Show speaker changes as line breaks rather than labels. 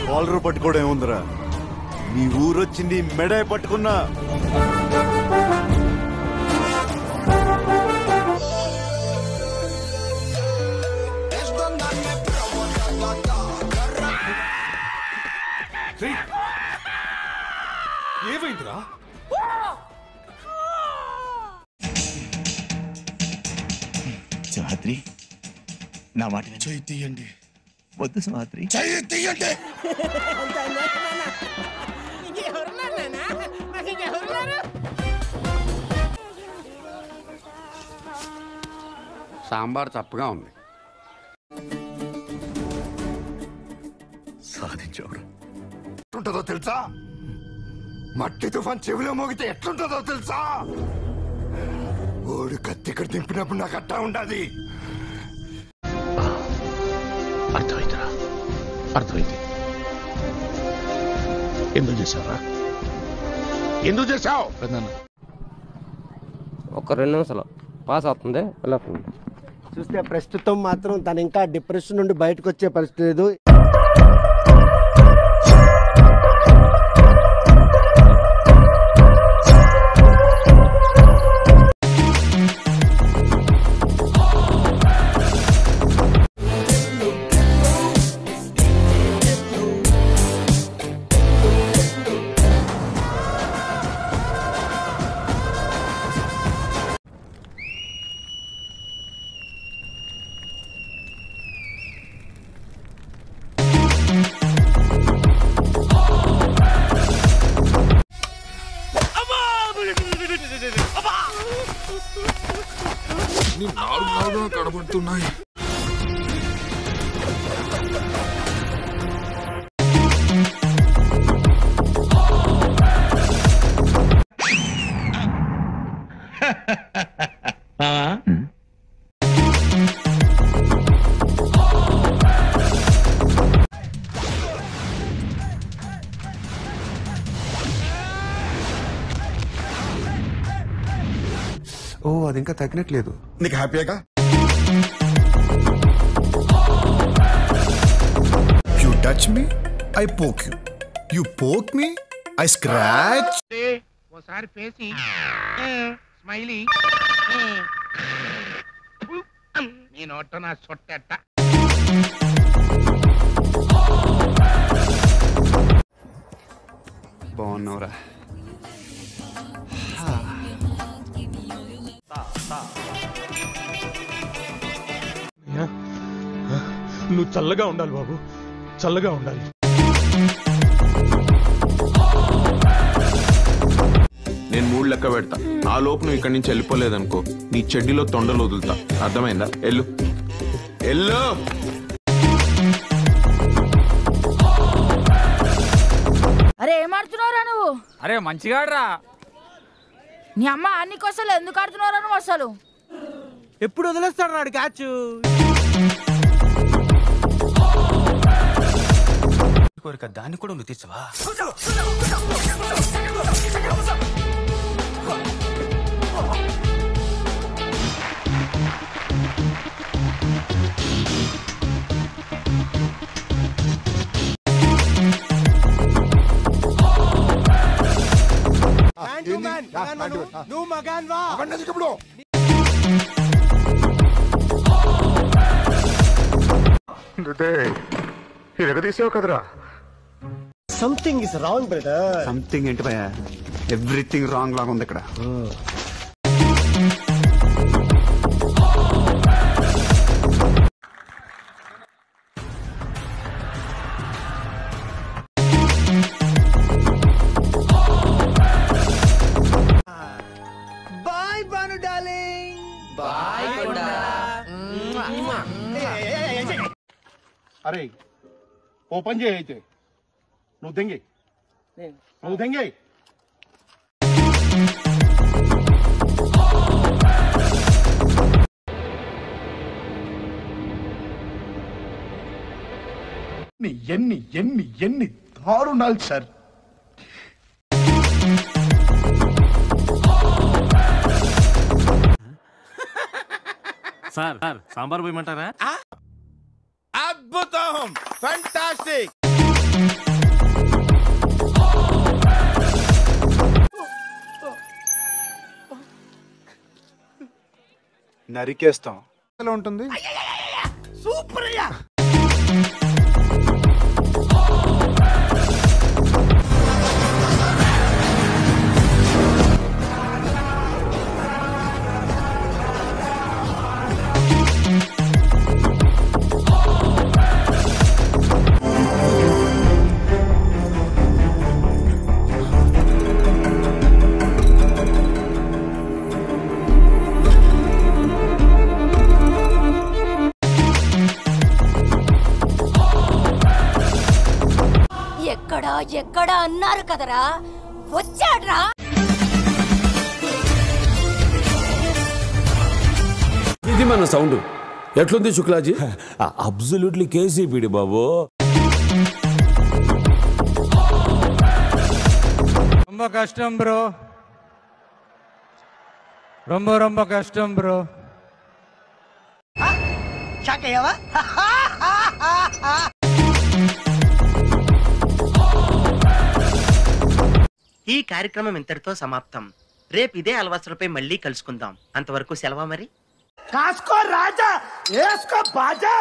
Caller పట్టుకోవడం ఏముందిరా, నీ ఊరొచ్చింది మెడే పట్టుకున్నా.
ఏమైందిరా?
సింహాద్రి, నా మాట
చెయ్యి తీయండి.
వద్దు సింహాద్రి,
చెయ్యి తీయండి.
సాంబార్ చప్పగా ఉంది.
సాధించవరా.
ఎట్లుంటుందో తెలుసా? మట్టి తుఫాన్ చెవిలో మోగితే ఎట్లుంటుందో తెలుసా? ఓడు కత్తి ఇక్కడ దింపినప్పుడు నాకు అట్టా ఉండాలి.
అర్థమైందిరా, అర్థమైంది. ఎందుకు చేశావురా? ఎందుకు చేశావు?
ఒక 2 నిమిషాలు పాస్ అవుతుంది.
చూస్తే ప్రస్తుతం మాత్రం తను ఇంకా డిప్రెషన్ నుండి బయటకు వచ్చే పరిస్థితి లేదు.
కనబడుతున్నాయి.
ఓ, అది ఇంకా తగ్గినట్లేదు.
నీకు హ్యాపీగా? You touch me, I poke you. You poke me, I scratch.
ఓసారి పేసి స్మైలీ నీ నోట నా సొట్టెట్ట.
బాగున్నావురా.
నువ్వు చల్లగా ఉండాలి బాబు, చల్లగా ఉండాలి.
నేను 3 లెక్క పెడతా. ఆ లోపు నువ్వు ఇక్కడి నుంచి వెళ్ళిపోలేదనుకో, నీ చెడ్డీలో తొండలు వదులుతా. అర్థమైందా? ఎల్లు ఎల్లు.
అరే ఏం ఆడుతున్నావురా నువ్వు?
అరే మంచిగా ఆడరా.
నీ అమ్మ అన్ని కోసలు ఎందుకు ఆడుతున్నావురా నువ్వు అసలు?
ఎప్పుడు వదిలేస్తాడు నాడు క్యాచ్.
కోరిక దాన్ని కూడా నువ్వు తీర్చవా?
నువ్వు మగాన్ వా.
తీసావు కదరా.
Something is wrong brother.
Something ఏంటి భయ? ఎవ్రీథింగ్ రాంగ్ లాగా ఉంది ఇక్కడ.
Bye Banu darling.
బాయ్ కొండా.
అరే ఓ పని చేయి, అయితే నువ్వు దెంగే, నువ్వు దెంగే.
ఎన్ని ఎన్ని ఎన్ని దారుణాలు సార్.
సార్ సాంబార్ పోయమంటారా?
అద్భుతం, ఫ్యాంటాస్టిక్. నరికేస్తాం. ఎలా ఉంటుంది?
సూపర్ అయ్యా.
ఎక్కడ అన్నారు కదరా, వచ్చాడ్రా.
ఇది మన సౌండ్ ఎట్లుంది శుక్లాజీ? అబ్సల్యూట్లీ కేసీపీడి బాబు.
ரொம்ப கஷ்டம் ப்ரோ, ரொம்ப ரொம்ப கஷ்டம் ப்ரோ.
ఈ కార్యక్రమం ఇంతటితో సమాప్తం. రేపు ఇదే అలవాసులపై మళ్ళీ కలుసుకుందాం. అంతవరకు సెలవా మరి. కాస్కో రాజా, ఏస్కో బాజా.